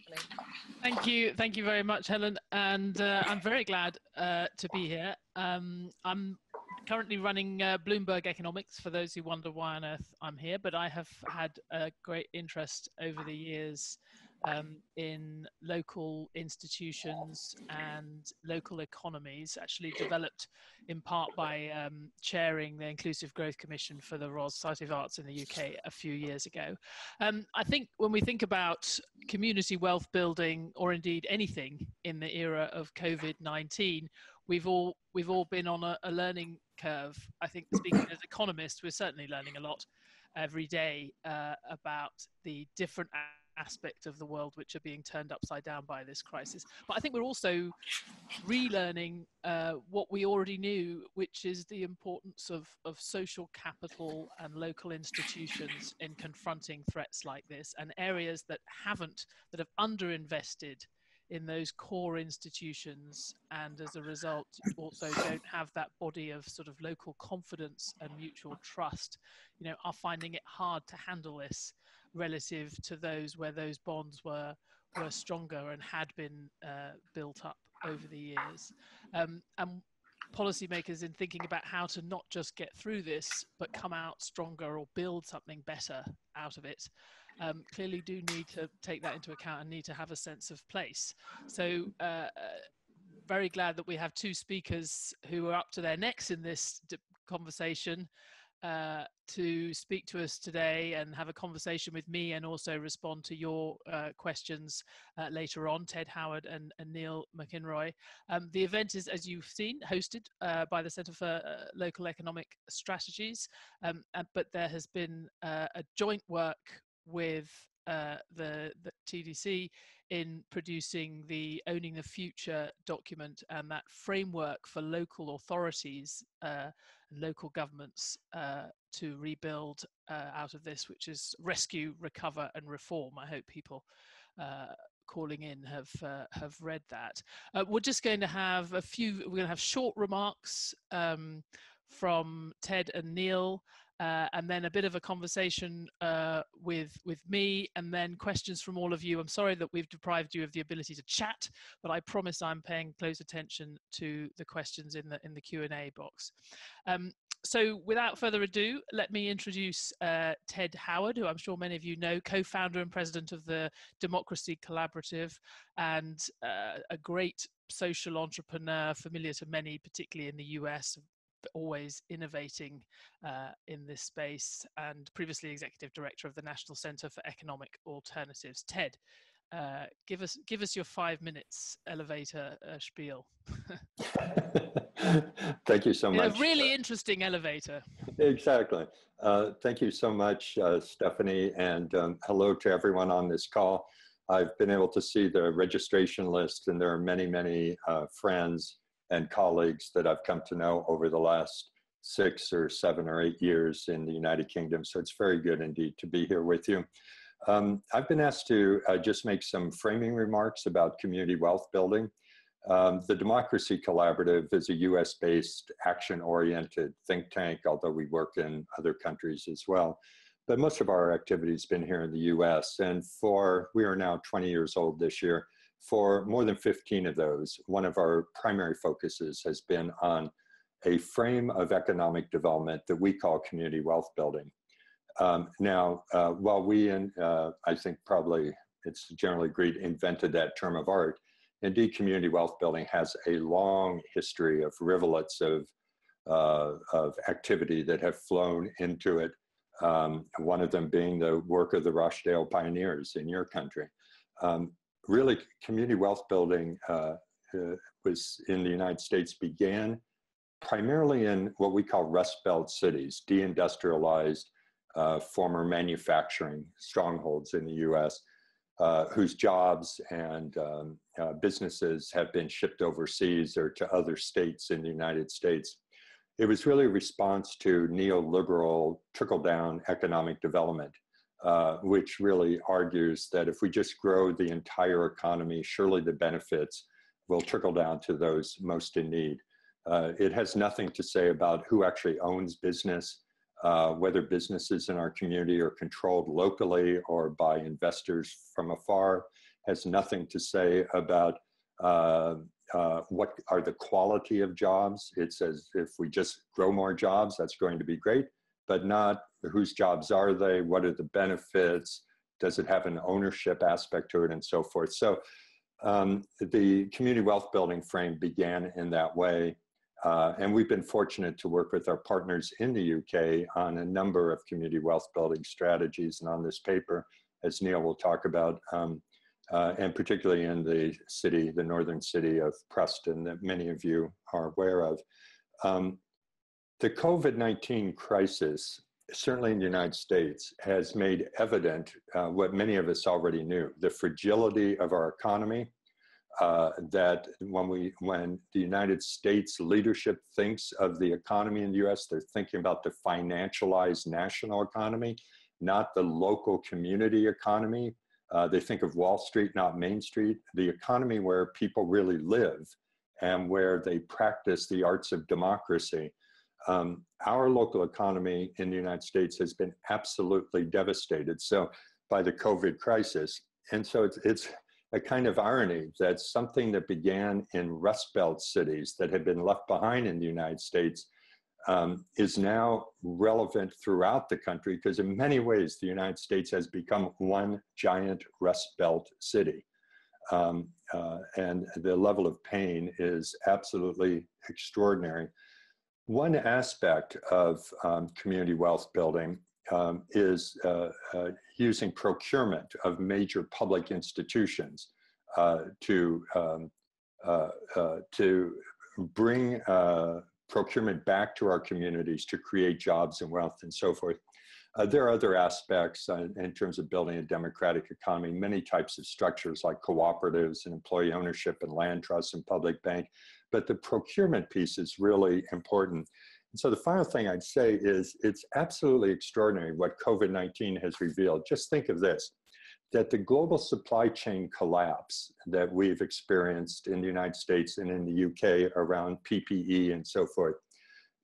Stephanie. Thank you very much, Helen. And I'm very glad to be here. I'm currently running Bloomberg Economics, for those who wonder why on earth I'm here, but I have had a great interest over the years in local institutions and local economies, actually developed in part by chairing the Inclusive Growth Commission for the Royal Society of Arts in the UK a few years ago. I think when we think about community wealth building, or indeed anything in the era of COVID-19, we've all been on a learning curve. I think, speaking as economists, we're certainly learning a lot every day about the different aspect of the world which are being turned upside down by this crisis. But I think we're also relearning what we already knew, which is the importance of social capital and local institutions in confronting threats like this, and areas that have underinvested in those core institutions, and as a result also don't have that body of sort of local confidence and mutual trust, are finding it hard to handle this relative to those where those bonds were stronger and had been built up over the years. And policymakers, in thinking about how to not just get through this, but come out stronger or build something better out of it, clearly do need to take that into account and need to have a sense of place. So very glad that we have two speakers who are up to their necks in this conversation to speak to us today and have a conversation with me, and also respond to your questions later on, Ted Howard and Neil McInroy. The event is, as you've seen, hosted by the Centre for Local Economic Strategies, but there has been a joint work with the TDC in producing the Owning the Future document, and that framework for local authorities and local governments to rebuild out of this, which is rescue, recover and reform. I hope people calling in have read that. We're just going to have we're going to have short remarks from Ted and Neil, and then a bit of a conversation with me, and then questions from all of you. I'm sorry that we've deprived you of the ability to chat, but I promise I'm paying close attention to the questions in the Q&A box. So without further ado, let me introduce Ted Howard, who I'm sure many of you know, co-founder and president of the Democracy Collaborative, and a great social entrepreneur, familiar to many, particularly in the US, always innovating in this space, and previously executive director of the National Center for Economic Alternatives. Ted, give us your 5 minutes elevator spiel. Thank you so much. A really interesting elevator. Exactly. Thank you so much, Stephanie, and hello to everyone on this call. I've been able to see the registration list, and there are many, many friends and colleagues that I've come to know over the last 6 or 7 or 8 years in the United Kingdom. So it's very good indeed to be here with you. I've been asked to just make some framing remarks about community wealth building. The Democracy Collaborative is a US-based, action-oriented think tank, although we work in other countries as well. But most of our activity has been here in the US, and we are now 20 years old this year. For more than 15 of those, one of our primary focuses has been on a frame of economic development that we call community wealth building. While we, I think probably it's generally agreed, invented that term of art, indeed community wealth building has a long history of rivulets of activity that have flown into it. One of them being the work of the Rochdale pioneers in your country. Really, community wealth building was in the United States began primarily in what we call Rust Belt cities, deindustrialized former manufacturing strongholds in the US, whose jobs and businesses have been shipped overseas or to other states in the United States. It was really a response to neoliberal trickle-down economic development, which really argues that if we just grow the entire economy, surely the benefits will trickle down to those most in need. It has nothing to say about who actually owns business, whether businesses in our community are controlled locally or by investors from afar. has nothing to say about what are the quality of jobs. It says if we just grow more jobs, that's going to be great, but not whose jobs are they, what are the benefits, does it have an ownership aspect to it, and so forth. So the community wealth building frame began in that way. And we've been fortunate to work with our partners in the UK on a number of community wealth building strategies. And on this paper, as Neil will talk about, and particularly in the city, the northern city of Preston, that many of you are aware of. The COVID-19 crisis, certainly in the United States, has made evident what many of us already knew: the fragility of our economy. That when the United States leadership thinks of the economy in the US, they're thinking about the financialized national economy, not the local community economy. They think of Wall Street, not Main Street, the economy where people really live and where they practice the arts of democracy. Our local economy in the United States has been absolutely devastated by the COVID crisis. And so it's a kind of irony that something that began in Rust Belt cities that had been left behind in the United States is now relevant throughout the country, because in many ways the United States has become one giant Rust Belt city. And the level of pain is absolutely extraordinary. One aspect of community wealth building is using procurement of major public institutions to bring procurement back to our communities to create jobs and wealth and so forth. There are other aspects in terms of building a democratic economy, many types of structures like cooperatives and employee ownership and land trusts and public bank, but the procurement piece is really important. And so the final thing I'd say is it's absolutely extraordinary what COVID-19 has revealed. Just think of this, that the global supply chain collapse that we've experienced in the United States and in the UK around PPE and so forth.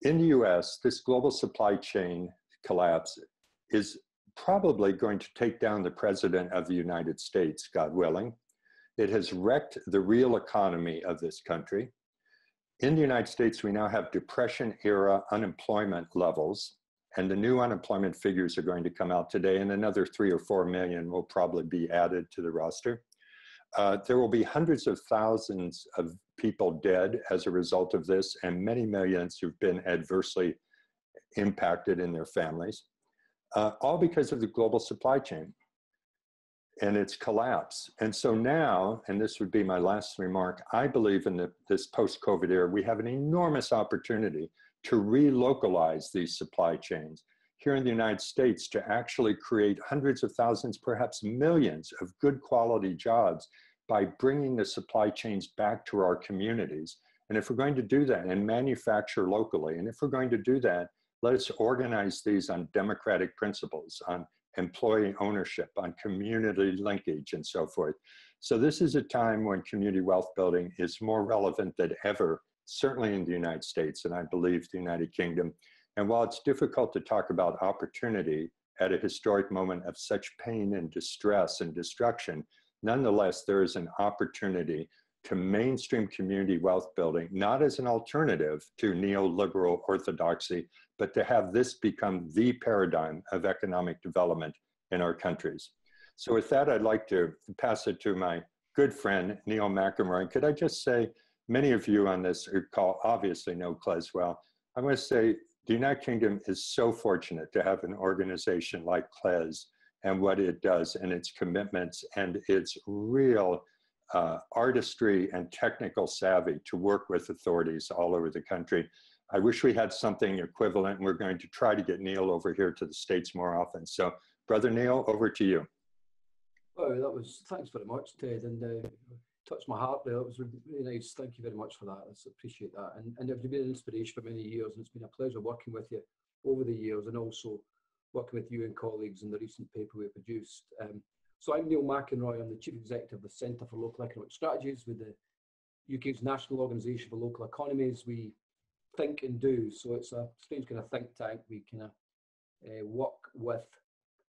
In the US, this global supply chain collapse is probably going to take down the president of the United States, God willing. It has wrecked the real economy of this country. In the United States, we now have Depression-era unemployment levels, and the new unemployment figures are going to come out today, and another 3 or 4 million will probably be added to the roster. There will be hundreds of thousands of people dead as a result of this, and many millions who've been adversely impacted in their families, all because of the global supply chain and its collapse. And so now, and this would be my last remark, I believe in this post-COVID era, we have an enormous opportunity to relocalize these supply chains here in the United States, to actually create hundreds of thousands, perhaps millions of good quality jobs by bringing the supply chains back to our communities. And if we're going to do that and manufacture locally, and if we're going to do that, let us organize these on democratic principles, on employee ownership, on community linkage, and so forth. So this is a time when community wealth building is more relevant than ever, certainly in the United States, and I believe the United Kingdom. And while it's difficult to talk about opportunity at a historic moment of such pain and distress and destruction, nonetheless, there is an opportunity to mainstream community wealth building, not as an alternative to neoliberal orthodoxy, but to have this become the paradigm of economic development in our countries. So with that, I'd like to pass it to my good friend, Neil McElroy. Could I just say, many of you on this call obviously know CLES well. I want to say the United Kingdom is so fortunate to have an organization like CLES and what it does and its commitments and its real artistry and technical savvy to work with authorities all over the country. I wish we had something equivalent, and we're going to try to get Neil over here to the States more often. So, Brother Neil, over to you. Oh, thanks very much, Ted, and touched my heart there. It was really nice. Thank you very much for that. I appreciate that. And you've been an inspiration for many years, and it's been a pleasure working with you over the years, and also working with you and colleagues in the recent paper we produced. So I'm Neil McInroy. I'm the Chief Executive of the Centre for Local Economic Strategies with the UK's National Organisation for Local Economies. We think and do, so it's a strange kind of think tank. We kind of work with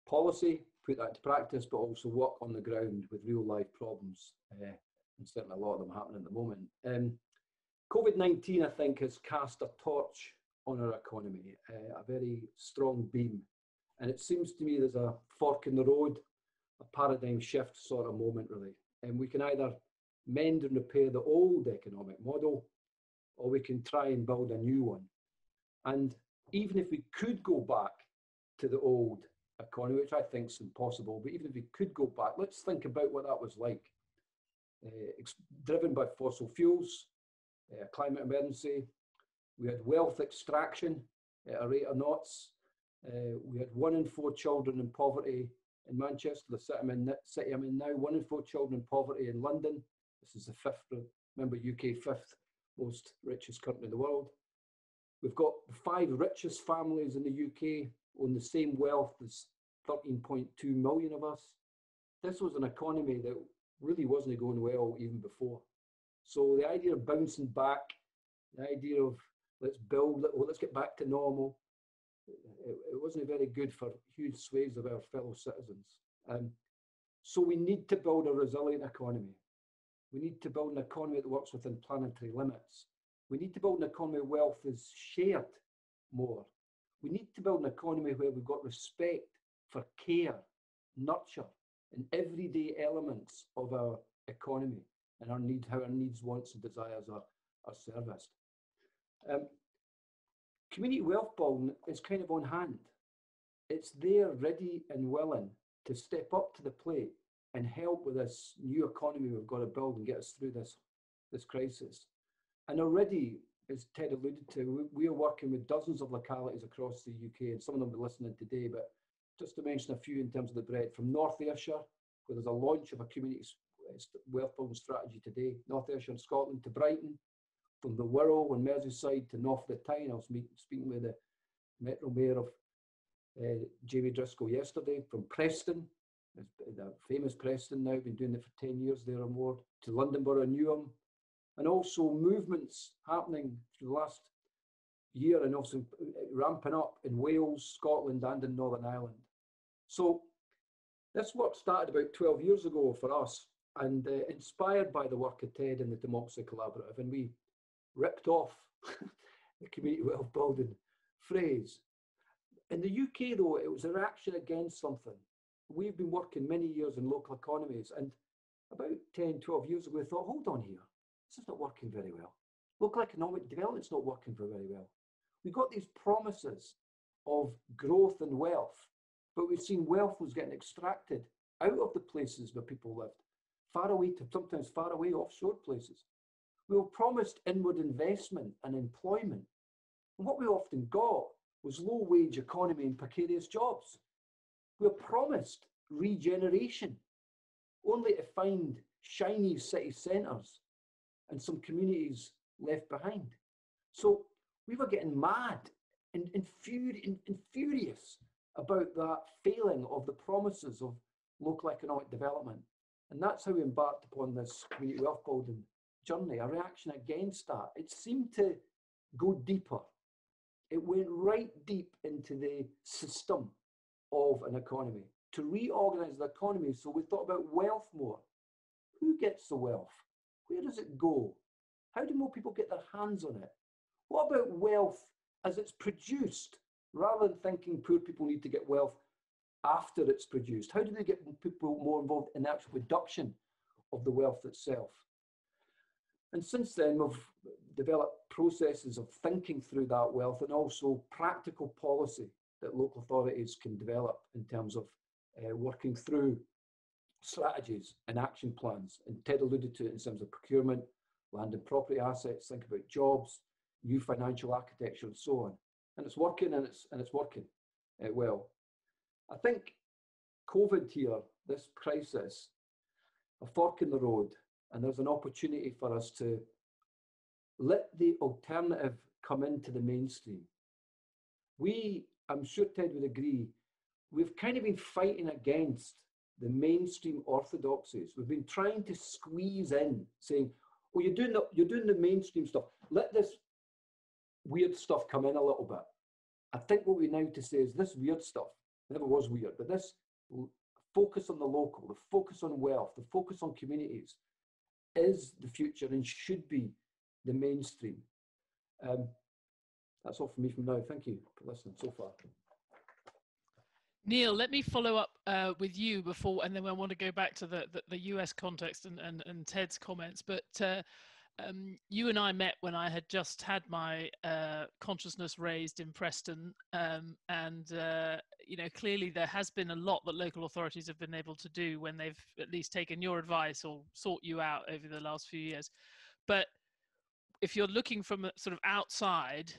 policy, put that into practice, but also work on the ground with real life problems, and certainly a lot of them happening at the moment. COVID-19, I think, has cast a torch on our economy, a very strong beam. And it seems to me there's a fork in the road, a paradigm shift sort of moment, really. And we can either mend and repair the old economic model, or we can try and build a new one. And even if we could go back to the old economy, which I think is impossible, but even if we could go back, let's think about what that was like. Driven by fossil fuels, climate emergency, we had wealth extraction at a rate of knots. We had 1 in 4 children in poverty in Manchester, the city I'm in now, 1 in 4 children in poverty in London. This is the 5th, remember, UK 5th most richest country in the world. We've got the 5 richest families in the UK own the same wealth as 13.2 million of us. This was an economy that really wasn't going well even before. So the idea of bouncing back, the idea of let's build, let's get back to normal, it wasn't very good for huge swathes of our fellow citizens. So we need to build a resilient economy. We need to build an economy that works within planetary limits. We need to build an economy where wealth is shared more. We need to build an economy where we've got respect for care, nurture, and everyday elements of our economy and our need, how our needs, wants, and desires are serviced. Community wealth building is kind of on hand. It's there, ready and willing to step up to the plate and help with this new economy we've got to build and get us through this crisis. And already, as Ted alluded to, we are working with dozens of localities across the UK, and some of them will be listening today, but just to mention a few in terms of the breadth, from North Ayrshire, where there's a launch of a community wealth building strategy today, North Ayrshire in Scotland, to Brighton, from the Wirral and Merseyside to North of the Tyne. I was speaking with the Metro Mayor of Jamie Driscoll yesterday, from Preston, the famous Preston now, been doing it for 10 years there or more, to London Borough and Newham, and also movements happening through the last year and also ramping up in Wales, Scotland and in Northern Ireland. So this work started about 12 years ago for us, and inspired by the work of Ted and the Democracy Collaborative, and we ripped off the community wealth building phrase. In the UK though, it was a reaction against something. We've been working many years in local economies, and about 10, 12 years ago we thought, hold on here, this is not working very well. Local economic development's not working very well. We got these promises of growth and wealth, but we've seen wealth was getting extracted out of the places where people lived, far away to sometimes far away offshore places. We were promised inward investment and employment. And what we often got was low wage economy and precarious jobs. We were promised regeneration, only to find shiny city centres and some communities left behind. So we were getting mad and furious about that failing of the promises of local economic development. And that's how we embarked upon this community wealth building journey, a reaction against that. It seemed to go deeper. It went right deep into the system of an economy, to reorganize the economy. So we thought about wealth more. Who gets the wealth? Where does it go? How do more people get their hands on it? What about wealth as it's produced, rather than thinking poor people need to get wealth after it's produced? How do they get people more involved in the actual production of the wealth itself? And since then, we've developed processes of thinking through that wealth, and also practical policy that local authorities can develop in terms of working through strategies and action plans. And Ted alluded to it in terms of procurement, land and property assets, think about jobs, new financial architecture and so on. And it's working, and it's working well. I think COVID here, this crisis, a fork in the road, and there's an opportunity for us to let the alternative come into the mainstream. I'm sure Ted would agree, we've kind of been fighting against the mainstream orthodoxies. We've been trying to squeeze in, saying, well, you're doing the mainstream stuff. Let this weird stuff come in a little bit. I think what we now to say is this weird stuff, never was weird, but this focus on the local, the focus on wealth, the focus on communities is the future and should be the mainstream. That's all from me from now. Thank you for listening so far. Neil, let me follow up with you before, and then I want to go back to the US context and Ted's comments. But you and I met when I had just had my consciousness raised in Preston, and you know, clearly there has been a lot that local authorities have been able to do when they've at least taken your advice or sought you out over the last few years. But if you're looking from a sort of outside,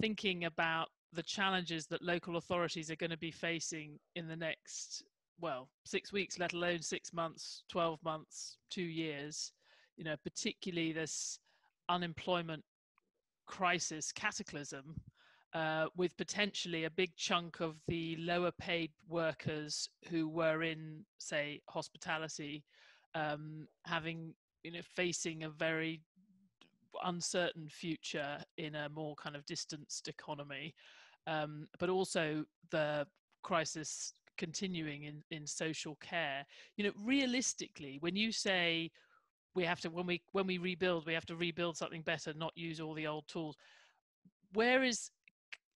thinking about the challenges that local authorities are going to be facing in the next, well, 6 weeks, let alone 6 months, 12 months, 2 years, you know, particularly this unemployment crisis cataclysm, with potentially a big chunk of the lower paid workers who were in, say, hospitality, having, you know, facing a very uncertain future in a more kind of distanced economy, but also the crisis continuing in social care. You know, realistically, when you say we have to, when we rebuild, we have to rebuild something better, not use all the old tools, where is,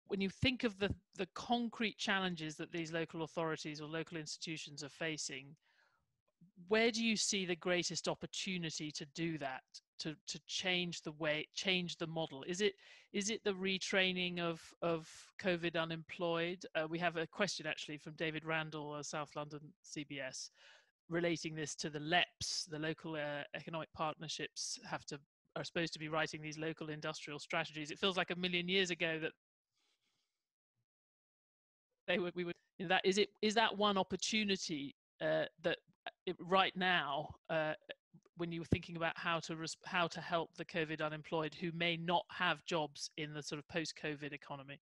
when you think of the concrete challenges that these local authorities or local institutions are facing, where do you see the greatest opportunity to do that, to change the way, change the model? Is it the retraining of COVID unemployed? We have a question actually from David Randall, South London CBS, relating this to the LEPs, the local economic partnerships are supposed to be writing these local industrial strategies. It feels like a million years ago that we would, that is that one opportunity right now, when you were thinking about how to help the COVID unemployed who may not have jobs in the sort of post-COVID economy?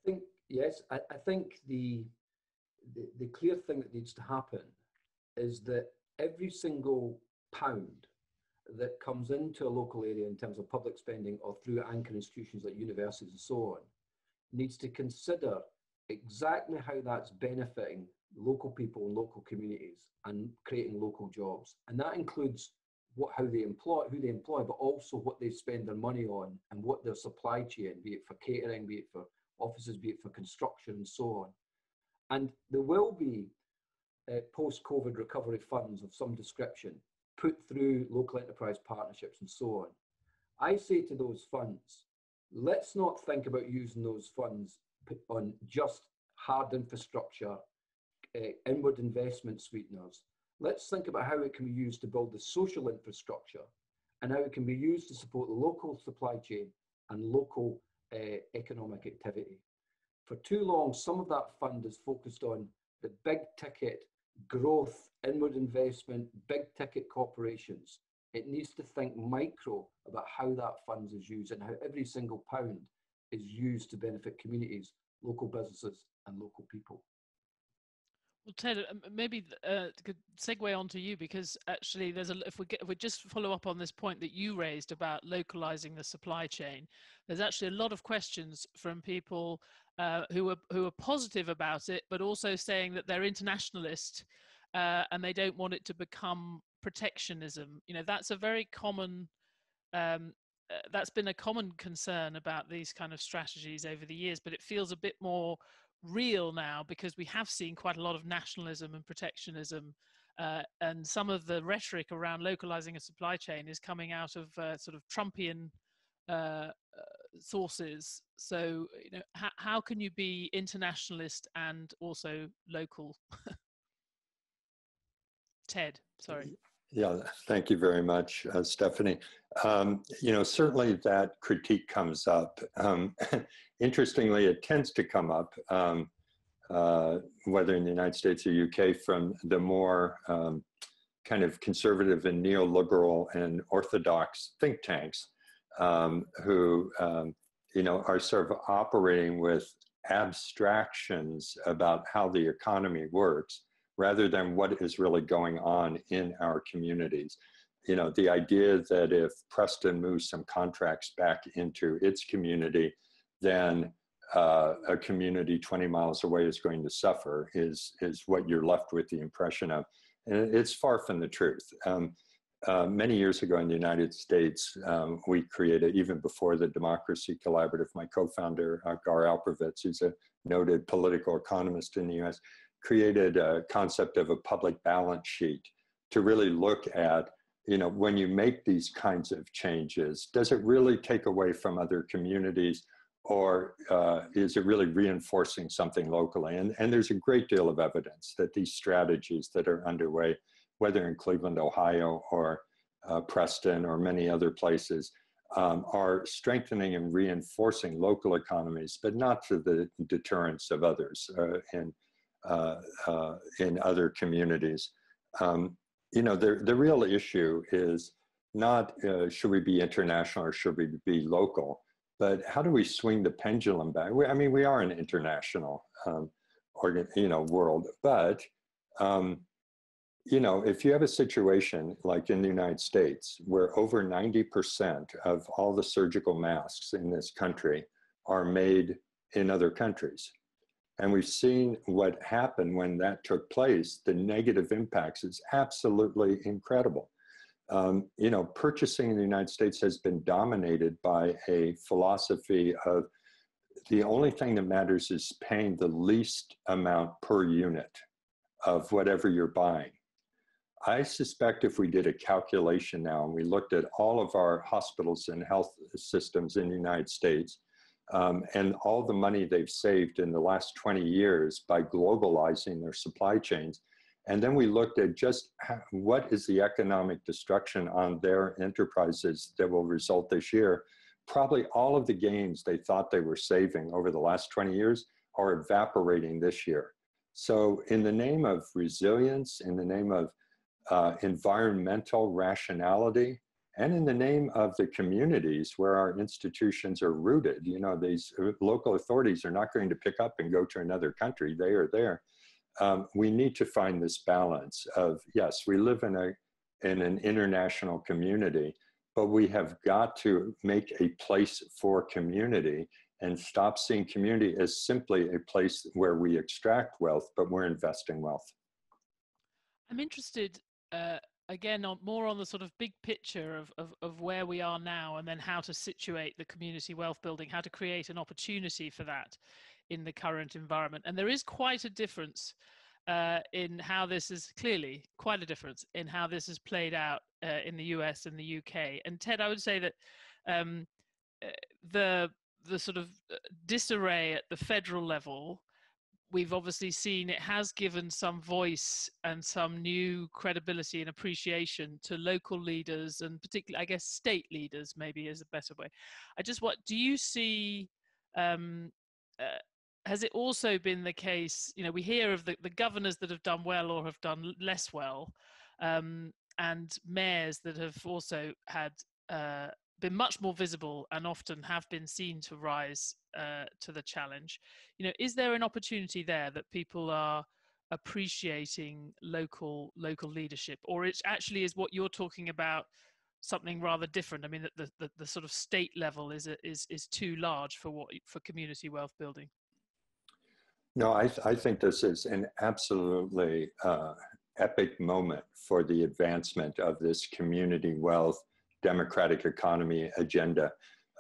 I think, yes, I think the clear thing that needs to happen is that every single pound that comes into a local area in terms of public spending or through anchor institutions like universities and so on needs to consider exactly how that's benefiting local people and local communities and creating local jobs. And that includes who they employ, but also what they spend their money on and what their supply chain, be it for catering, be it for offices, be it for construction and so on. And there will be post-COVID recovery funds of some description put through local enterprise partnerships and so on. I say to those funds, let's not think about using those funds on just hard infrastructure, inward investment sweeteners. Let's think about how it can be used to build the social infrastructure and how it can be used to support the local supply chain and local economic activity. For too long, some of that fund is focused on the big ticket growth, inward investment, big ticket corporations. It needs to think micro about how that fund is used and how every single pound is used to benefit communities, local businesses and local people. Well, Ted, maybe could segue onto you, because actually there's if we just follow up on this point that you raised about localizing the supply chain, there's actually a lot of questions from people who are positive about it, but also saying that they're internationalist and they don't want it to become protectionism. You know, that's a very common, that's been a common concern about these kind of strategies over the years, but it feels a bit more real now because we have seen quite a lot of nationalism and protectionism, and some of the rhetoric around localizing a supply chain is coming out of sort of Trumpian sources. So, you know, how can you be internationalist and also local? Ted, sorry. Yeah, thank you very much, Stephanie. You know, certainly that critique comes up. Interestingly, it tends to come up, whether in the United States or UK, from the more kind of conservative and neoliberal and orthodox think tanks who, you know, are sort of operating with abstractions about how the economy works, rather than what is really going on in our communities. You know, the idea that if Preston moves some contracts back into its community, then a community 20 miles away is going to suffer is what you're left with the impression of. And it's far from the truth. Many years ago in the United States, we created, even before the Democracy Collaborative, my co-founder, Gar Alperovitz, who's a noted political economist in the US, created a concept of a public balance sheet to really look at, you know, when you make these kinds of changes, does it really take away from other communities, or is it really reinforcing something locally? And there's a great deal of evidence that these strategies that are underway, whether in Cleveland, Ohio, or Preston, or many other places, are strengthening and reinforcing local economies, but not to the deterrence of others in other communities. You know, the real issue is not should we be international or should we be local, but how do we swing the pendulum back? I mean, we are an international world, but you know, if you have a situation like in the United States where over 90% of all the surgical masks in this country are made in other countries, and we've seen what happened when that took place, the negative impacts is absolutely incredible. You know, purchasing in the United States has been dominated by a philosophy of the only thing that matters is paying the least amount per unit of whatever you're buying. I suspect if we did a calculation now and we looked at all of our hospitals and health systems in the United States, and all the money they've saved in the last 20 years by globalizing their supply chains, and then we looked at just what is the economic destruction on their enterprises that will result this year, probably all of the gains they thought they were saving over the last 20 years are evaporating this year. So in the name of resilience, in the name of environmental rationality, and in the name of the communities where our institutions are rooted, you know, these local authorities are not going to pick up and go to another country. They are there. We need to find this balance of, yes, we live in an international community, but we have got to make a place for community and stop seeing community as simply a place where we extract wealth, but we're investing wealth. I'm interested, again, more on the sort of big picture of where we are now, and then how to situate the community wealth building, how to create an opportunity for that in the current environment. And there is quite a difference in how this is, clearly quite a difference in how this is played out in the US and the UK. And Ted, I would say that the sort of disarray at the federal level, we've obviously seen it has given some voice and some new credibility and appreciation to local leaders, and particularly, I guess, state leaders maybe is a better way. Do you see, has it also been the case, you know, we hear of the governors that have done well or have done less well, and mayors that have also had been much more visible and often have been seen to rise to the challenge. You know, is there an opportunity there that people are appreciating local leadership, or it actually is what you're talking about something rather different? I mean, that the sort of state level is too large for community wealth building. No, I think this is an absolutely epic moment for the advancement of this community wealth democratic economy agenda,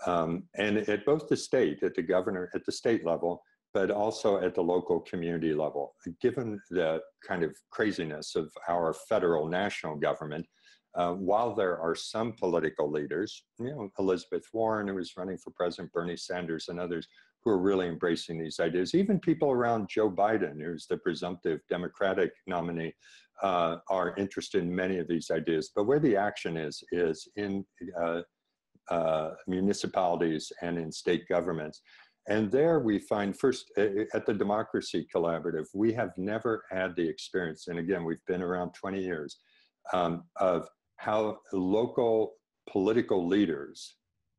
and at both the state, at the state level, but also at the local community level. Given the kind of craziness of our federal national government, while there are some political leaders, you know, Elizabeth Warren, who is running for president, Bernie Sanders, and others who are really embracing these ideas, even people around Joe Biden, who's the presumptive Democratic nominee, are interested in many of these ideas. But where the action is in municipalities and in state governments. And there we find, first, at the Democracy Collaborative, we have never had the experience, and again, we've been around 20 years, of how local political leaders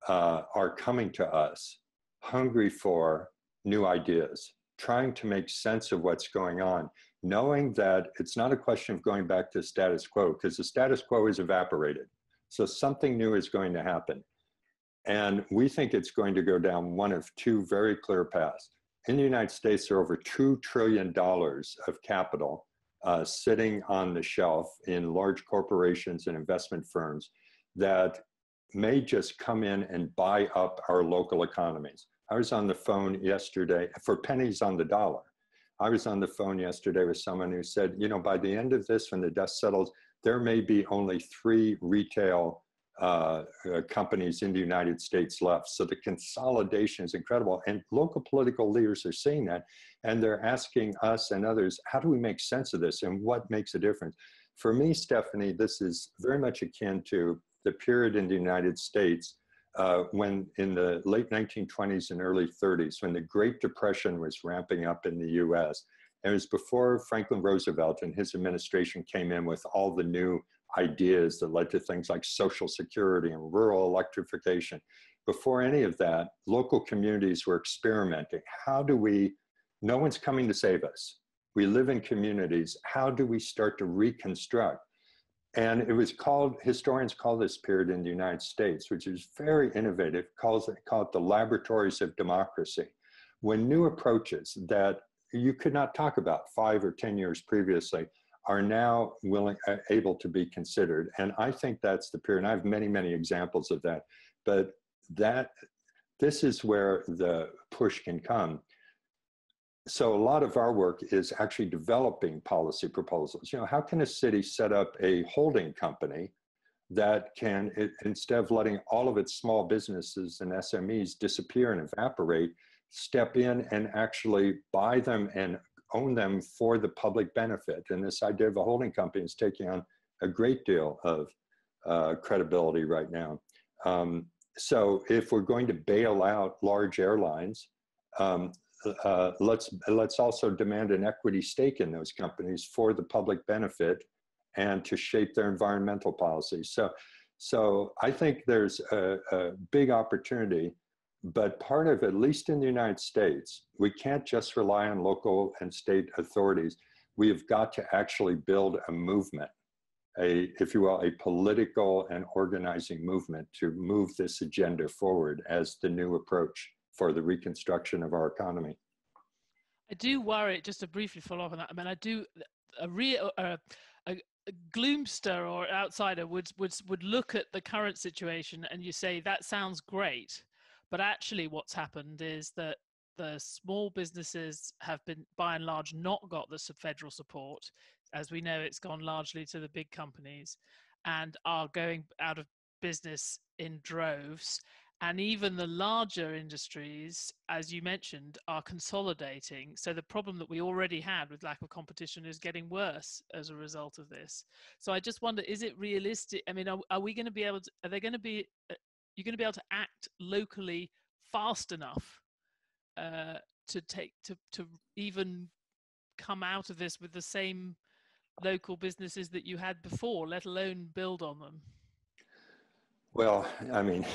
are coming to us hungry for new ideas, trying to make sense of what's going on, knowing that it's not a question of going back to status quo, because the status quo is evaporated. So something new is going to happen. And we think it's going to go down one of two very clear paths. In the United States, there are over $2 trillion of capital sitting on the shelf in large corporations and investment firms that may just come in and buy up our local economies. I was on the phone yesterday for pennies on the dollar. I was on the phone yesterday with someone who said, you know, by the end of this, when the dust settles, there may be only 3 retail companies in the United States left. So the consolidation is incredible. And local political leaders are seeing that. And they're asking us and others, how do we make sense of this and what makes a difference? For me, Stephanie, this is very much akin to the period in the United States when in the late 1920s and early 30s, when the Great Depression was ramping up in the US. And it was before Franklin Roosevelt and his administration came in with all the new ideas that led to things like Social Security and rural electrification. Before any of that, local communities were experimenting. How do we, no one's coming to save us. We live in communities. How do we start to reconstruct? And it was called, historians call this period in the United States, which is very innovative, call it the laboratories of democracy. When new approaches that you could not talk about 5 or 10 years previously are now able to be considered. And I think that's the period. And I have many, many examples of that. But this is where the push can come. So a lot of our work is actually developing policy proposals. You know, how can a city set up a holding company that can, instead of letting all of its small businesses and SMEs disappear and evaporate, step in and actually buy them and own them for the public benefit? And this idea of a holding company is taking on a great deal of credibility right now. So if we're going to bail out large airlines, let's also demand an equity stake in those companies for the public benefit and to shape their environmental policies. So I think there's a big opportunity. But part of, at least in the United States, we can't just rely on local and state authorities. We have got to actually build a movement, if you will, a political and organizing movement to move this agenda forward as the new approach for the reconstruction of our economy. I do worry, just to briefly follow up on that, I mean, I do, a gloomster or outsider would look at the current situation and you say, that sounds great. But actually what's happened is that the small businesses have been, by and large, not got the federal support. As we know, it's gone largely to the big companies and are going out of business in droves. And even the larger industries, as you mentioned, are consolidating. So the problem that we already had with lack of competition is getting worse as a result of this. So I just wonder, is it realistic? I mean, are we going to be able to, are they going to be, you're going to be able to act locally fast enough to even come out of this with the same local businesses that you had before, let alone build on them? Well, I mean,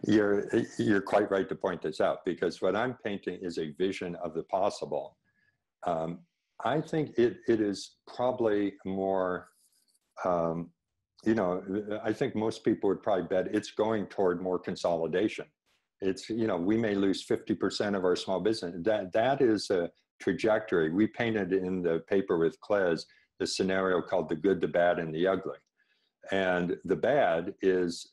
you're quite right to point this out, because what I'm painting is a vision of the possible. I think it is probably more, you know, I think most people would probably bet it's going toward more consolidation. It's, you know, we may lose 50% of our small business. That is a trajectory. We painted in the paper with CLES the scenario called the good, the bad, and the ugly. And the bad is,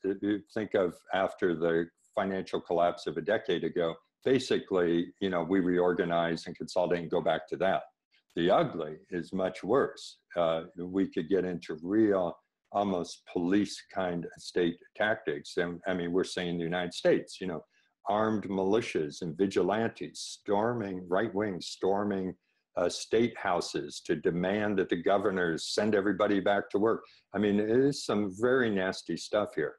think of after the financial collapse of a decade ago, basically, you know, we reorganize and consolidate and go back to that. The ugly is much worse. We could get into real, almost police kind of state tactics. And I mean, we're seeing in the United States, you know, armed militias and vigilantes storming, right wing storming state houses to demand that the governors send everybody back to work. I mean, it is some very nasty stuff here.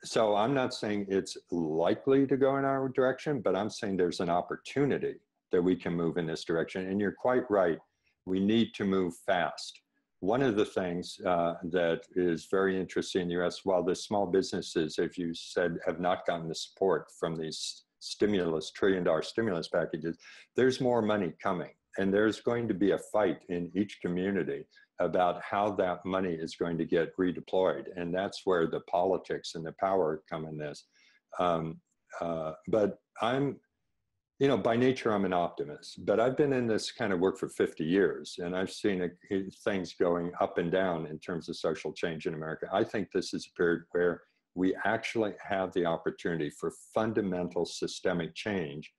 So I'm not saying it's likely to go in our direction, but I'm saying there's an opportunity that we can move in this direction. And you're quite right. We need to move fast. One of the things that is very interesting in the US, while the small businesses, as you said, have not gotten the support from these stimulus, trillion-dollar stimulus packages, there's more money coming. And there's going to be a fight in each community about how that money is going to get redeployed. And that's where the politics and the power come in this. But I'm, by nature, I'm an optimist, but I've been in this kind of work for 50 years, and I've seen things going up and down in terms of social change in America. I think this is a period where we actually have the opportunity for fundamental systemic change,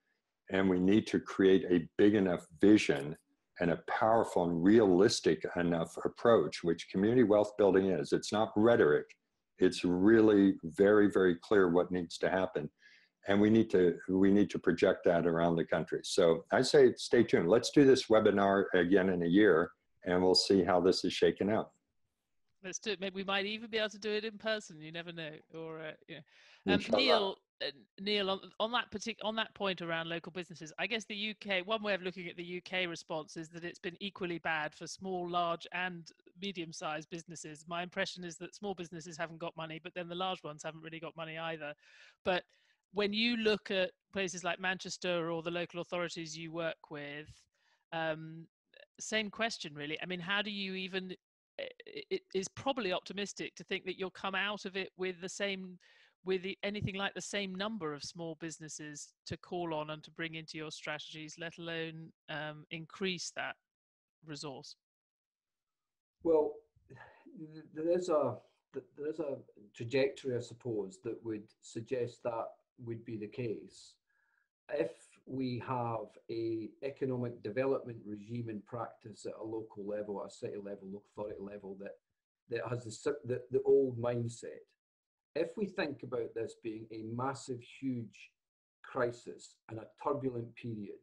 and we need to create a big enough vision and a powerful and realistic enough approach, which community wealth building is. It's not rhetoric. It's really very, very clear what needs to happen. And we need to project that around the country. So I say stay tuned. Let's do this webinar again in a year, and we'll see how this is shaken out. Let's do it. Maybe we might even be able to do it in person. You never know. Or Neil, on that point around local businesses, I guess the UK, one way of looking at the UK response is that it's been equally bad for small, large, and medium-sized businesses. My impression is that small businesses haven't got money, but then the large ones haven't really got money either. But when you look at places like Manchester or the local authorities you work with, same question really. I mean, how do you even? It is probably optimistic to think that you'll come out of it with anything like the same number of small businesses to call on and to bring into your strategies, let alone increase that resource. Well, there is a trajectory, I suppose, that would suggest that would be the case if we have a economic development regime in practice at a local level, at a city level, local authority level, that has the old mindset. If we think about this being a massive, huge crisis and a turbulent period,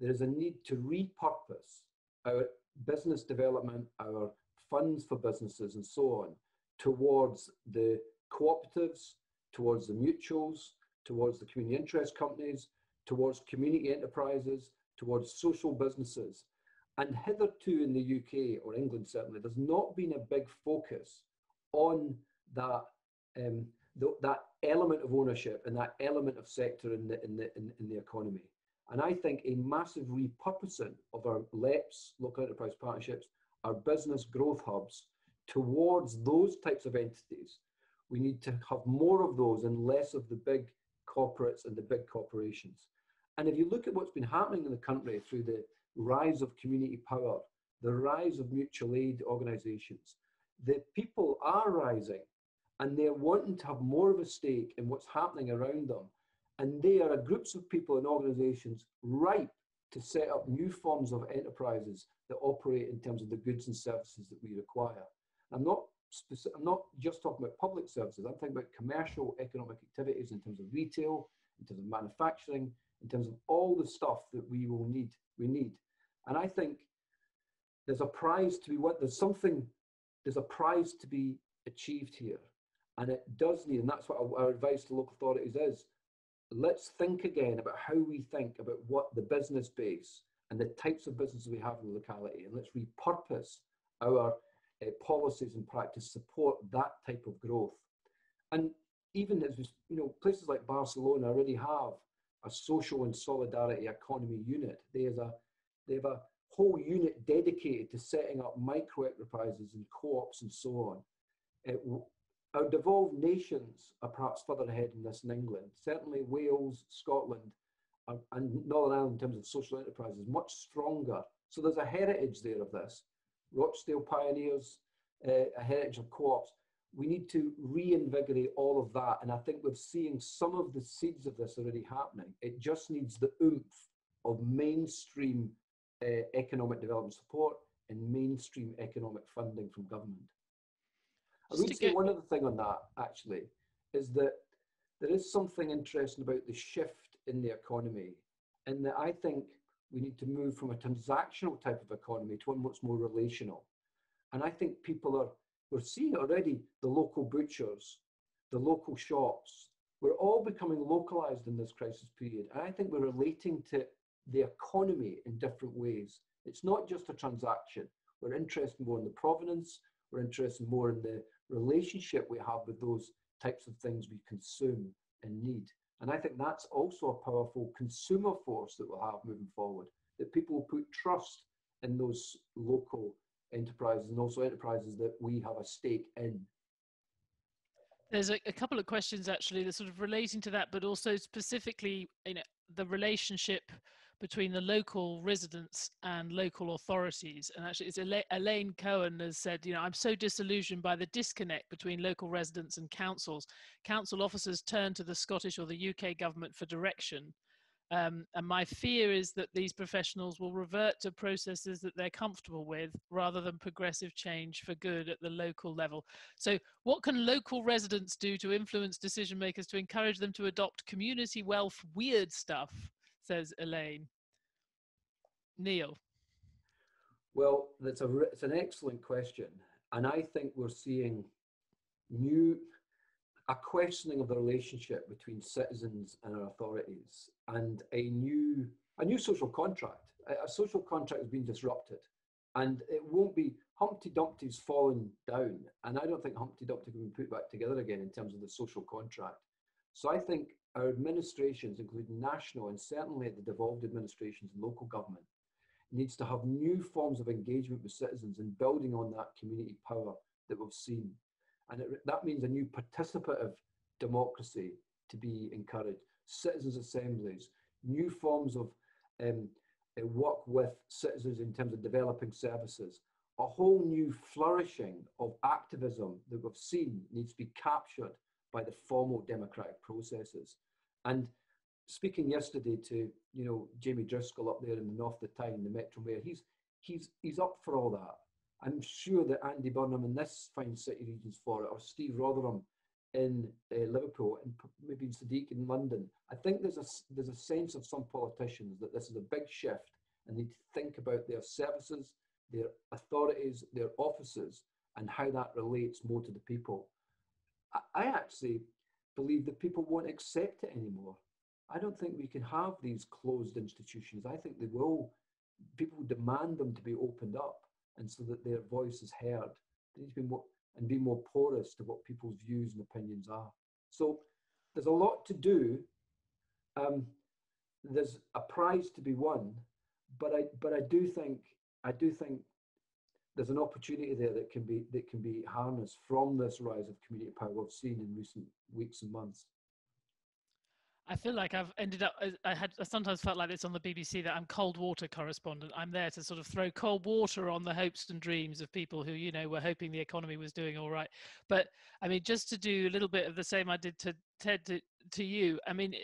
there is a need to repurpose our business development, our funds for businesses and so on, towards the cooperatives, towards the mutuals, towards the community interest companies, towards community enterprises, towards social businesses. And hitherto in the UK, or England certainly, there's not been a big focus on that that element of ownership and that element of sector in the economy. And I think a massive repurposing of our LEPs, local enterprise partnerships, our business growth hubs, towards those types of entities. We need to have more of those and less of the big corporates and the big corporations. And if you look at what's been happening in the country through the rise of community power, the rise of mutual aid organizations, the people are rising and they're wanting to have more of a stake in what's happening around them. And they are groups of people and organizations ripe to set up new forms of enterprises that operate in terms of the goods and services that we require. I'm not just talking about public services. I'm talking about commercial economic activities in terms of retail, in terms of manufacturing, in terms of all the stuff that we need. And I think there's a prize to be there's a prize to be achieved here. And it does need, and that's what our advice to local authorities is, let's think again about how we think about what the business base and the types of businesses we have in the locality, and let's repurpose our policies and practice support that type of growth. And even as places like Barcelona already have a social and solidarity economy unit. They have a whole unit dedicated to setting up micro enterprises and co-ops and so on. Our devolved nations are perhaps further ahead in this in England. Certainly Wales, Scotland, and Northern Ireland in terms of social enterprises, much stronger. So there's a heritage there of this. Rochdale pioneers, a heritage of co-ops. We need to reinvigorate all of that. And I think we're seeing some of the seeds of this already happening. It just needs the oomph of mainstream economic development support and mainstream economic funding from government. I would say one other thing on that, actually, is that there is something interesting about the shift in the economy, and that I think we need to move from a transactional type of economy to one much more relational. And I think we're seeing already the local butchers, the local shops, we're all becoming localized in this crisis period. And I think we're relating to the economy in different ways. It's not just a transaction. We're interested more in the provenance, we're interested more in the relationship we have with those types of things we consume and need. And I think that's also a powerful consumer force that we'll have moving forward, that people will put trust in those local enterprises and also enterprises that we have a stake in. There's a couple of questions actually that sort of relating to that, but also specifically, the relationship between the local residents and local authorities. And actually, it's Elaine Cohen has said, I'm so disillusioned by the disconnect between local residents and councils. Council officers turn to the Scottish or the UK government for direction. And my fear is that these professionals will revert to processes that they're comfortable with rather than progressive change for good at the local level. So what can local residents do to influence decision makers to encourage them to adopt community wealth weird stuff, says Elaine. Neil. Well, it's an excellent question. And I think we're seeing a questioning of the relationship between citizens and our authorities, and a new social contract. A social contract has been disrupted, and it won't be Humpty Dumpty's fallen down. And I don't think Humpty Dumpty can be put back together again in terms of the social contract. So I think our administrations, including national and certainly at the devolved administrations and local government, needs to have new forms of engagement with citizens and building on that community power that we've seen. And that means a new participative democracy to be encouraged, citizens' assemblies, new forms of work with citizens in terms of developing services. A whole new flourishing of activism that we've seen needs to be captured by the formal democratic processes. And speaking yesterday to Jamie Driscoll up there in the North of the Tyne, the Metro Mayor, he's up for all that. I'm sure that Andy Burnham in this fine city regions for it, or Steve Rotherham in Liverpool, and maybe Sadiq in London. I think there's a sense of some politicians that this is a big shift and need to think about their services, their authorities, their offices, and how that relates more to the people. I actually believe that people won't accept it anymore. I don't think we can have these closed institutions. I think people will demand them to be opened up, and so that their voice is heard. They need to be more porous to what people's views and opinions are. So there's a lot to do. There's a prize to be won, but I do think there's an opportunity there that can be harnessed from this rise of community power we've seen in recent weeks and months. I feel like I've ended up, I sometimes felt like this on the BBC, that I'm cold water correspondent. I'm there to sort of throw cold water on the hopes and dreams of people who, were hoping the economy was doing all right. But I mean, just to do a little bit of the same I did to Ted, to you, I mean,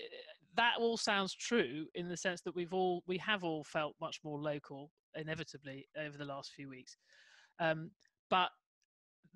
that all sounds true in the sense that we have all felt much more local, inevitably, over the last few weeks. But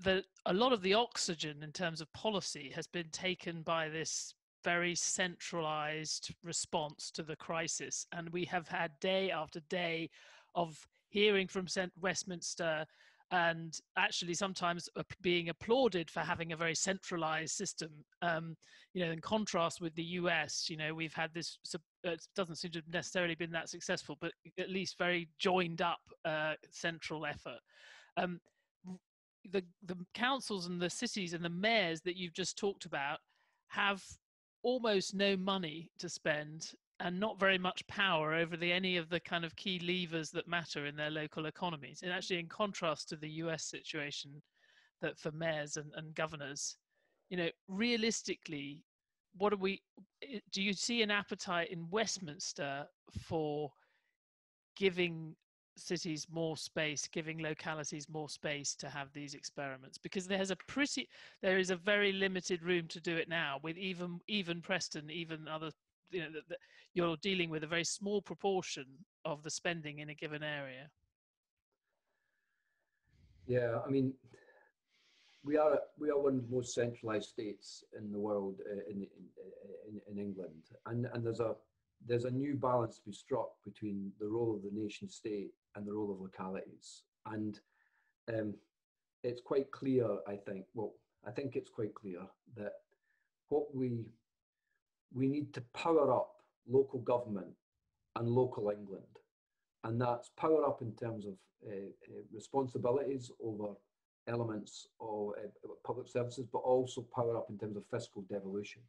a lot of the oxygen in terms of policy has been taken by this very centralized response to the crisis. And we have had day after day of hearing from Westminster, and actually sometimes being applauded for having a very centralized system. In contrast with the US, we've had this, it doesn't seem to have necessarily been that successful, but at least very joined up central effort. The councils and the cities and the mayors that you've just talked about have almost no money to spend and not very much power over any of the kind of key levers that matter in their local economies. And actually, in contrast to the US situation, that for mayors and governors, realistically, do you see an appetite in Westminster for giving cities more space, giving localities more space to have these experiments? Because there is a very limited room to do it now, with even Preston, even other, you're dealing with a very small proportion of the spending in a given area. Yeah, I mean, we are one of the most centralized states in the world, in England, and there's a new balance to be struck between the role of the nation state and the role of localities. And it's quite clear, I think it's quite clear that what we need to power up local government and local England. And that's power up in terms of responsibilities over elements of public services, but also power up in terms of fiscal devolution.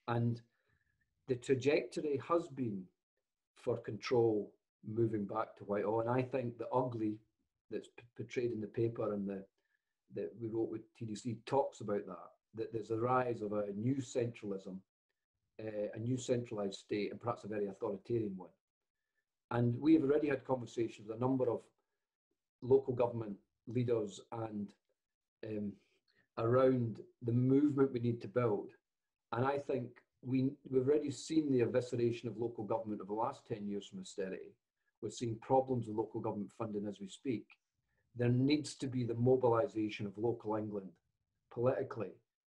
And the trajectory has been for control moving back to Whitehall. And I think the ugly that's portrayed in the paper and that we wrote with TDC talks about that there's a rise of a new centralism, a new centralised state, and perhaps a very authoritarian one. And we have already had conversations with a number of local government leaders and around the movement we need to build. And I think we've already seen the evisceration of local government over the last 10 years from austerity. We're seeing problems with local government funding as we speak. There needs to be the mobilisation of local England politically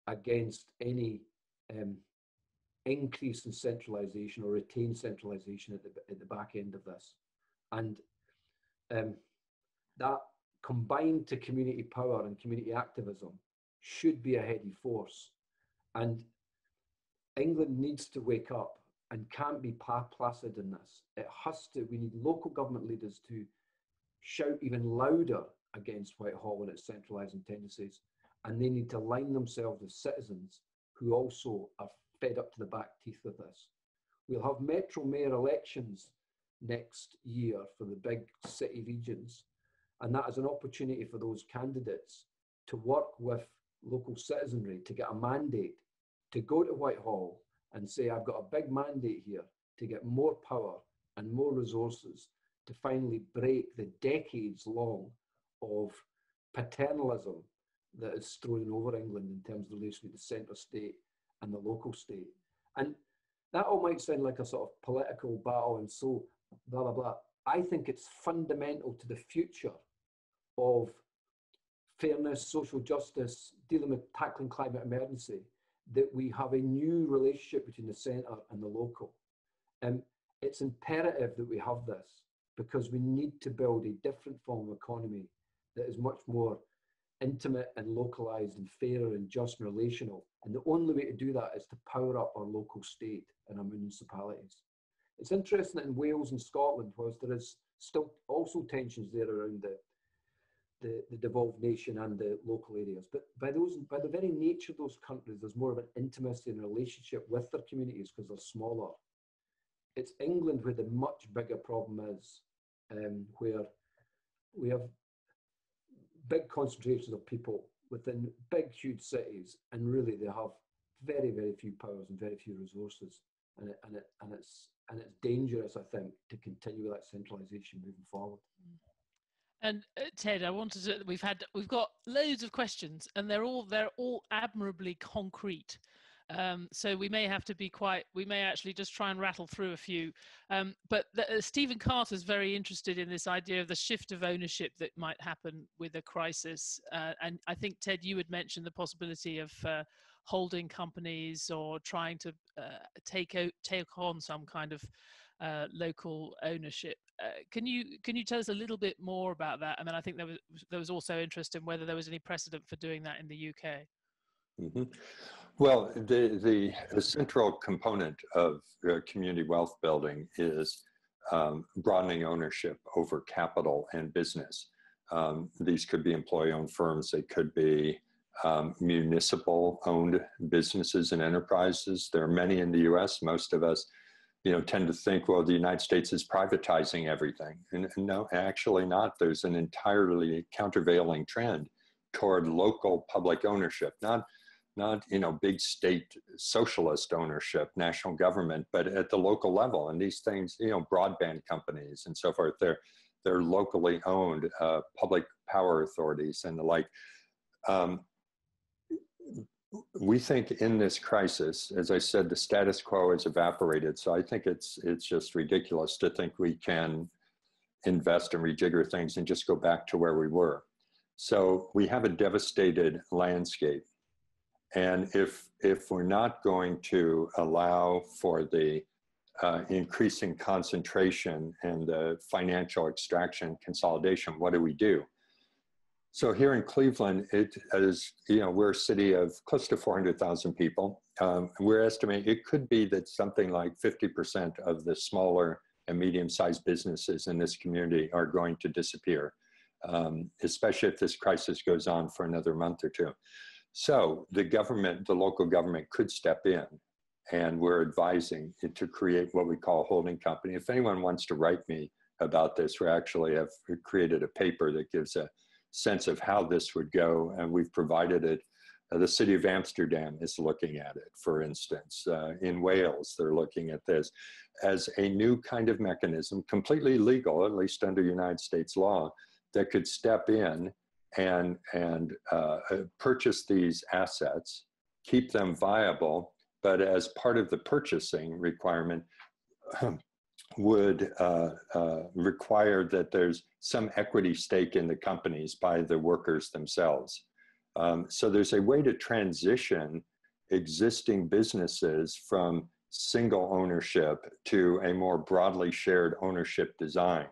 against any increase in centralisation or retained centralisation at the back end of this. And that combined to community power and community activism should be a heady force. And England needs to wake up and can't be placid in this. It has to, we need local government leaders to shout even louder against Whitehall and its centralising tendencies. And they need to line themselves with citizens who also are fed up to the back teeth with this. We'll have Metro Mayor elections next year for the big city regions. And that is an opportunity for those candidates to work with local citizenry to get a mandate to go to Whitehall and say, I've got a big mandate here to get more power and more resources to finally break the decades long of paternalism that is strewn over England in terms of the relation with the centre state and the local state. And that all might sound like a sort of political battle and so blah, blah, blah. I think it's fundamental to the future of fairness, social justice, dealing with tackling climate emergency, that we have a new relationship between the centre and the local. And it's imperative that we have this because we need to build a different form of economy that is much more intimate and localised and fairer and just and relational. And the only way to do that is to power up our local state and our municipalities. It's interesting that in Wales and Scotland, whilst there is still also tensions there around the devolved nation and the local areas, but by the very nature of those countries, there's more of an intimacy and relationship with their communities because they're smaller. It's England where the much bigger problem is, where we have big concentrations of people within big, huge cities, and really they have very, very few powers and very few resources, and it's dangerous, I think, to continue with that centralisation moving forward. And Ted, I wanted to. We've got loads of questions, and they're all admirably concrete. So we may have to be we may actually just try and rattle through a few. But Stephen Carter's very interested in this idea of the shift of ownership that might happen with a crisis. And I think, Ted, you had mentioned the possibility of holding companies or trying to take on some kind of local ownership. Can you tell us a little bit more about that? And then I think there was also interest in whether there was any precedent for doing that in the UK. Mm-hmm. Well, the central component of community wealth building is broadening ownership over capital and business. These could be employee-owned firms. They could be municipal-owned businesses and enterprises. There are many in the U.S. Most of us, tend to think, well, the United States is privatizing everything. And no, actually not. There's an entirely countervailing trend toward local public ownership, not big state socialist ownership, national government, but at the local level. And these things, broadband companies and so forth, they're locally owned, public power authorities and the like. We think in this crisis, as I said, the status quo has evaporated. So I think it's just ridiculous to think we can invest and rejigger things and just go back to where we were. So we have a devastated landscape. And if we're not going to allow for the increasing concentration and the financial extraction consolidation, what do we do? So here in Cleveland, it is, we're a city of close to 400,000 people. We're estimating it could be that something like 50% of the smaller and medium-sized businesses in this community are going to disappear, especially if this crisis goes on for another month or two. So the local government could step in, and we're advising it to create what we call a holding company. If anyone wants to write me about this. We actually have created a paper that gives a sense of how this would go, and we've provided it. The city of Amsterdam is looking at it, for instance. In Wales, they're looking at this as a new kind of mechanism, completely legal, at least under United States law, that could step in and purchase these assets, keep them viable, but as part of the purchasing requirement, would require that there's some equity stake in the companies by the workers themselves. So there's a way to transition existing businesses from single ownership to a more broadly shared ownership design.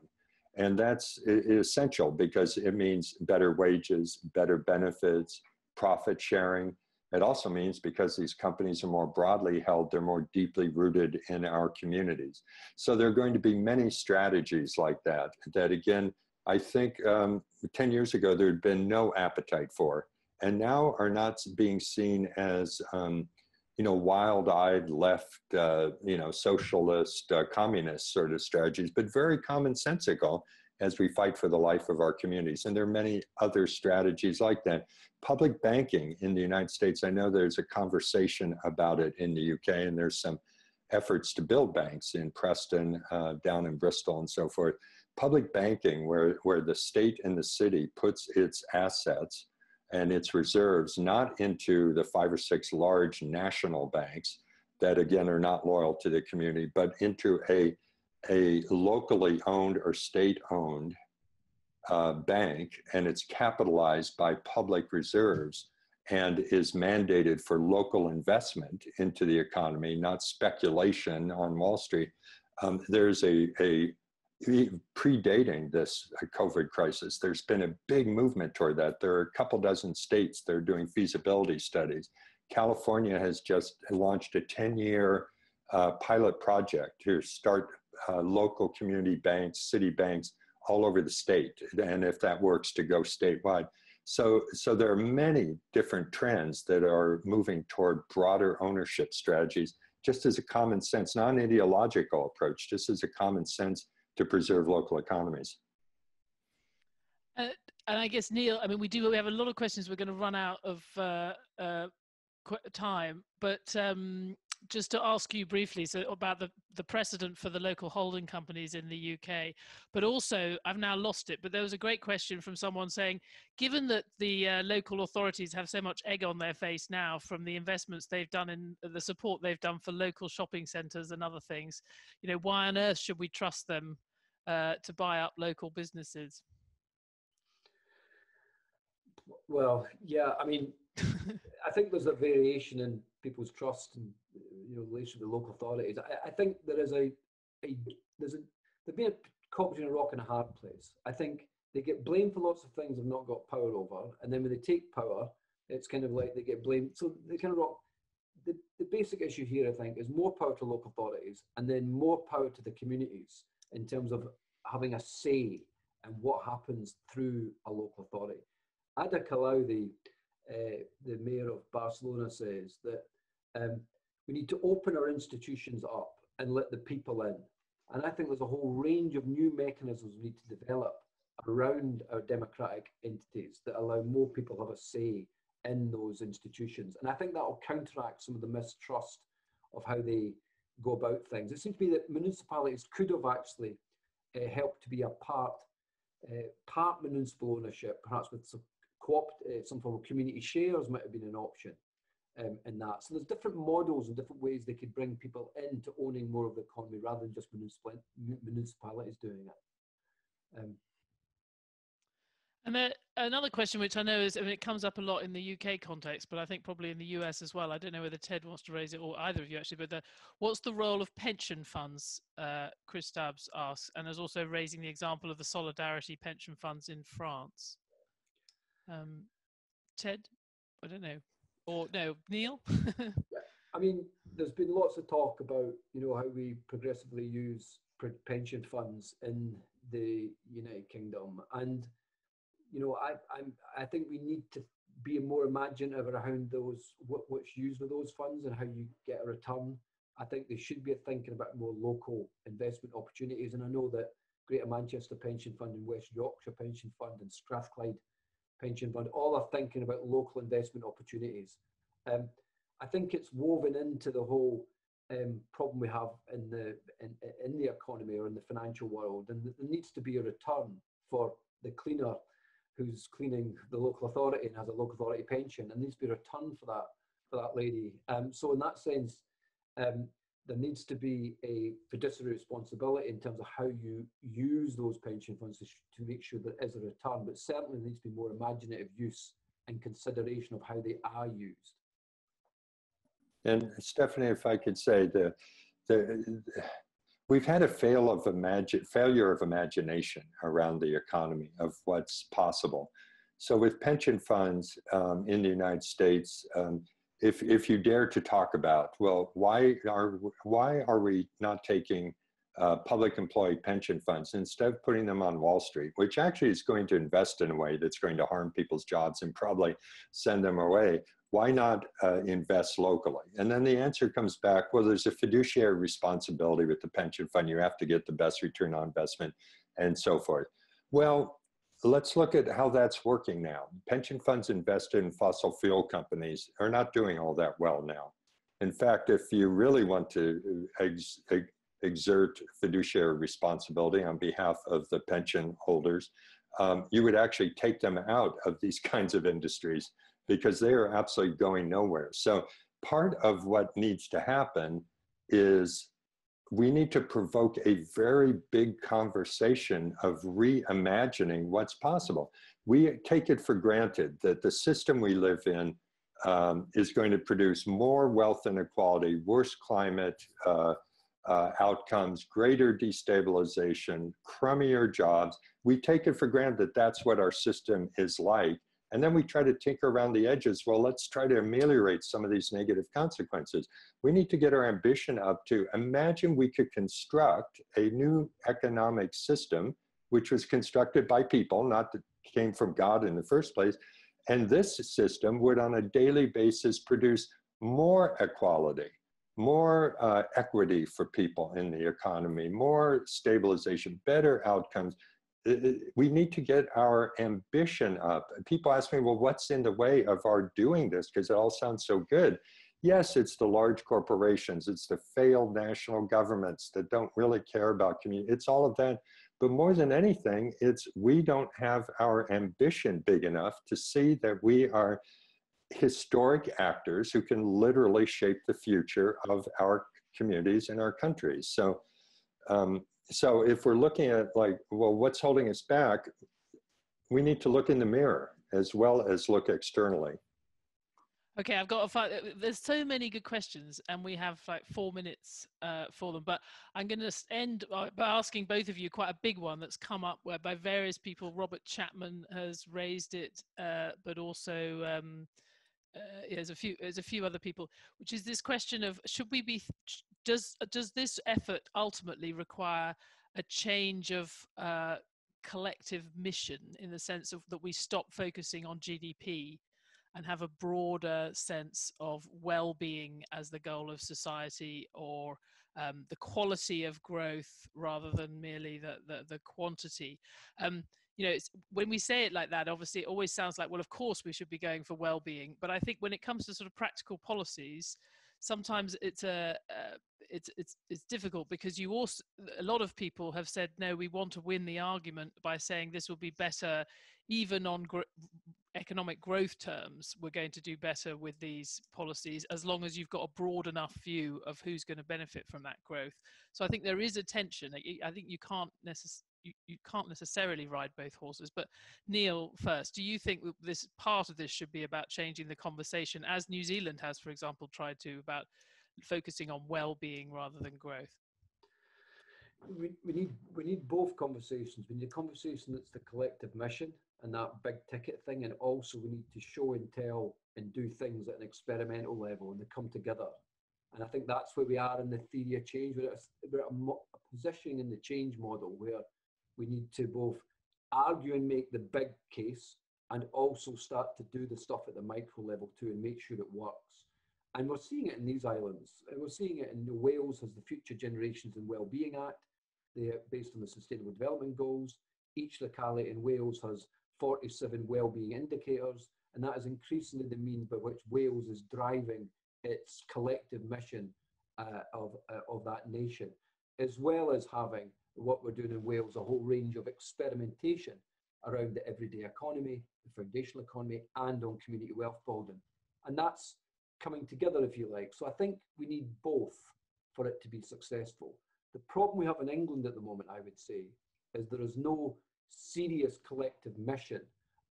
And that's essential because it means better wages, better benefits, profit sharing. It also means because these companies are more broadly held, they're more deeply rooted in our communities. So there are going to be many strategies like that, that again, I think 10 years ago, there had been no appetite for, and now are not being seen as, wild-eyed left, socialist, communist sort of strategies, but very commonsensical as we fight for the life of our communities. And there are many other strategies like that. Public banking in the United States, I know there's a conversation about it in the UK, and there's some efforts to build banks in Preston, down in Bristol and so forth. Public banking, where the state and the city puts its assets and its reserves not into the 5 or 6 large national banks that again are not loyal to the community, but into a locally owned or state-owned bank, and it's capitalized by public reserves and is mandated for local investment into the economy, not speculation on Wall Street. There's predating this COVID crisis, there's been a big movement toward that. There are a couple dozen states that are doing feasibility studies. California has just launched a 10-year pilot project to start local community banks, city banks all over the state, and if that works, to go statewide. So there are many different trends that are moving toward broader ownership strategies, just as a common sense, not an ideological approach, just as a common sense to preserve local economies. And I guess, Neil, I mean, we have a lot of questions. We're going to run out of time, but just to ask you briefly, so about the precedent for the local holding companies in the UK, but also I've now lost it, but there was a great question from someone saying, given that the local authorities have so much egg on their face now from the investments they've done in the support they've done for local shopping centres and other things, why on earth should we trust them to buy up local businesses? Well, yeah, I mean, I think there's a variation in people's trust and relation to the local authorities. I think there's been caught between a rock and a hard place. I think they get blamed for lots of things they've not got power over, and then when they take power, it's kind of like they get blamed. So they kind of rock. The basic issue here, I think, is more power to local authorities, and then more power to the communities in terms of having a say in what happens through a local authority. Ada Colau, the mayor of Barcelona, says that we need to open our institutions up and let the people in. And I think there's a whole range of new mechanisms we need to develop around our democratic entities that allow more people to have a say in those institutions. And I think that will counteract some of the mistrust of how they go about things. It seems to me that municipalities could have actually helped to be a part municipal ownership, perhaps with some some form of community shares might have been an option in that. So there's different models and different ways they could bring people into owning more of the economy rather than just municipalities doing it. And another question, which I know is, it comes up a lot in the UK context, but I think probably in the US as well. I don't know whether Ted wants to raise it or either of you actually, but what's the role of pension funds? Chris Stubbs asks, and there's also raising the example of the solidarity pension funds in France. Ted, I don't know, or no, Neil? Yeah. I mean, there's been lots of talk about, how we progressively use pension funds in the United Kingdom. And, I think we need to be more imaginative around what's used with those funds and how you get a return. I think they should be thinking about more local investment opportunities. And I know that Greater Manchester Pension Fund and West Yorkshire Pension Fund and Strathclyde Pension Fund, all are thinking about local investment opportunities. I think it's woven into the whole problem we have in the economy or in the financial world, and there needs to be a return for the cleaner who's cleaning the local authority and has a local authority pension, and there needs to be a return for that lady. So in that sense, there needs to be a fiduciary responsibility in terms of how you use those pension funds to make sure there is a return, but certainly there needs to be more imaginative use and consideration of how they are used. And Stephanie, if I could say, we've had a failure of imagination around the economy of what's possible. So with pension funds in the United States, if you dare to talk about, well, why are we not taking public employee pension funds instead of putting them on Wall Street, which actually is going to invest in a way that's going to harm people's jobs and probably send them away? Why not invest locally? And then the answer comes back, well, there's a fiduciary responsibility with the pension fund. You have to get the best return on investment and so forth. Well, let's look at how that's working now. Pension funds invested in fossil fuel companies are not doing all that well now. In fact, if you really want to exert fiduciary responsibility on behalf of the pension holders, you would actually take them out of these kinds of industries because they are absolutely going nowhere. So part of what needs to happen is we need to provoke a very big conversation of reimagining what's possible. We take it for granted that the system we live in is going to produce more wealth inequality, worse climate outcomes, greater destabilization, crummier jobs. We take it for granted that that's what our system is like. And then we try to tinker around the edges. Well, let's try to ameliorate some of these negative consequences. We need to get our ambition up to imagine we could construct a new economic system, which was constructed by people, not that came from God in the first place. And this system would on a daily basis produce more equality, more equity for people in the economy, more stabilization, better outcomes. We need to get our ambition up. People ask me, well, what's in the way of our doing this? Because it all sounds so good. Yes, it's the large corporations. It's the failed national governments that don't really care about community. It's all of that. But more than anything, it's we don't have our ambition big enough to see that we are historic actors who can literally shape the future of our communities and our countries. So if we're looking at like, well, what's holding us back? We need to look in the mirror as well as look externally. Okay, I've got there's so many good questions and we have like 4 minutes for them, but I'm going to end by asking both of you quite a big one that's come up where by various people. Robert Chapman has raised it, but also there's a few other people, which is this question of does this effort ultimately require a change of collective mission in the sense of that we stop focusing on GDP and have a broader sense of well-being as the goal of society, or the quality of growth rather than merely the quantity? You know, when we say it like that, obviously it always sounds like, well, of course we should be going for well-being. But I think when it comes to sort of practical policies, sometimes it's difficult because a lot of people have said, no, we want to win the argument by saying this will be better, even on economic growth terms. We're going to do better with these policies as long as you've got a broad enough view of who's going to benefit from that growth. So I think there is a tension. I think you can't necessarily ride both horses. But Neil, first, do you think this part of this should be about changing the conversation, as New Zealand has, for example, tried to, about focusing on well-being rather than growth? We need both conversations. We need a conversation that's the collective mission and that big ticket thing, and also we need to show and tell and do things at an experimental level, and they come together. And I think that's where we are in the theory of change. We're at a positioning in the change model where we need to both argue and make the big case, and also start to do the stuff at the micro level too, and make sure it works. And we're seeing it in these islands. And we're seeing it in Wales has the Future Generations and Wellbeing Act. based on the Sustainable Development Goals. Each locality in Wales has 47 wellbeing indicators, and that is increasingly the means by which Wales is driving its collective mission of that nation, as well as having what we're doing in Wales, a whole range of experimentation around the everyday economy, the foundational economy, and on community wealth building. And that's coming together, if you like. So I think we need both for it to be successful. The problem we have in England at the moment, I would say, is there is no serious collective mission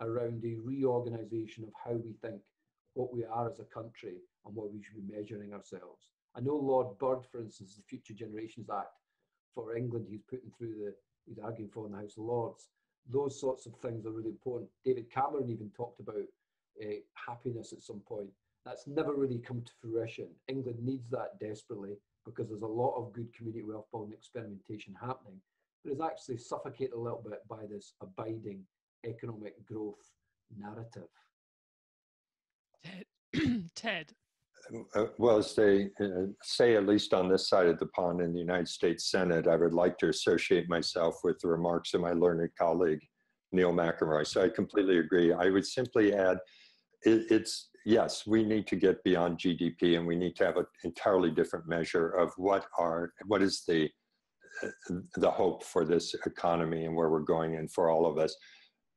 around a reorganisation of how we think what we are as a country and what we should be measuring ourselves. I know Lord Bird, for instance, the Future Generations Act for England, he's putting through he's arguing for in the House of Lords. Those sorts of things are really important. David Cameron even talked about happiness at some point. That's never really come to fruition. England needs that desperately because there's a lot of good community wealth building experimentation happening, but it's actually suffocated a little bit by this abiding economic growth narrative. Ted. Well, as they say, at least on this side of the pond in the United States Senate, I would like to associate myself with the remarks of my learned colleague, Neil McInroy. So I completely agree. I would simply add, yes, we need to get beyond GDP, and we need to have an entirely different measure of what is the hope for this economy and where we're going in for all of us.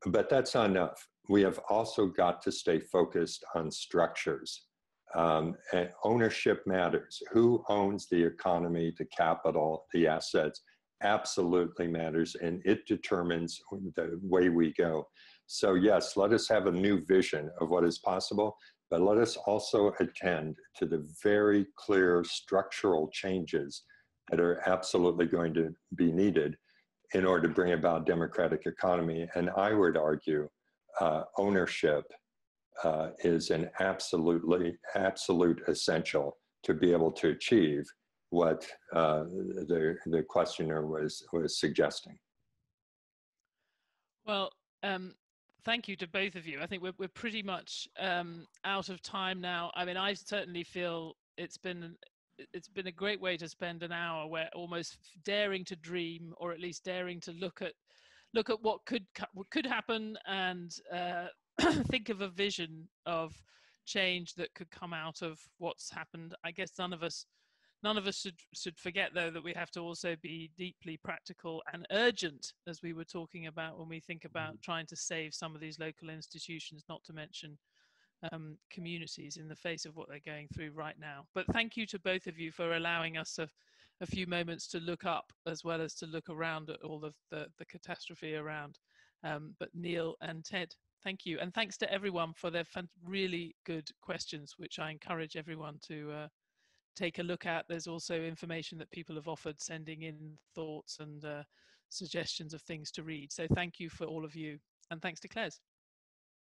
But that's not enough. We have also got to stay focused on structures. And ownership matters. Who owns the economy, the capital, the assets absolutely matters, and it determines the way we go. So yes, let us have a new vision of what is possible, but let us also attend to the very clear structural changes that are absolutely going to be needed in order to bring about democratic economy. And I would argue ownership is an absolute essential to be able to achieve what the questioner was suggesting. Well, thank you to both of you. I think we're pretty much out of time now. I mean, I certainly feel it's been a great way to spend an hour, where almost daring to dream, or at least daring to look at what could happen, and think of a vision of change that could come out of what's happened. I guess none of us should forget, though, that we have to also be deeply practical and urgent, as we were talking about when we think about trying to save some of these local institutions, not to mention communities, in the face of what they're going through right now. But thank you to both of you for allowing us a few moments to look up, as well as to look around at all of the catastrophe around. But Neil and Ted, thank you. And thanks to everyone for their really good questions, which I encourage everyone to take a look at. There's also information that people have offered, sending in thoughts and suggestions of things to read. So thank you for all of you. And thanks to CLES.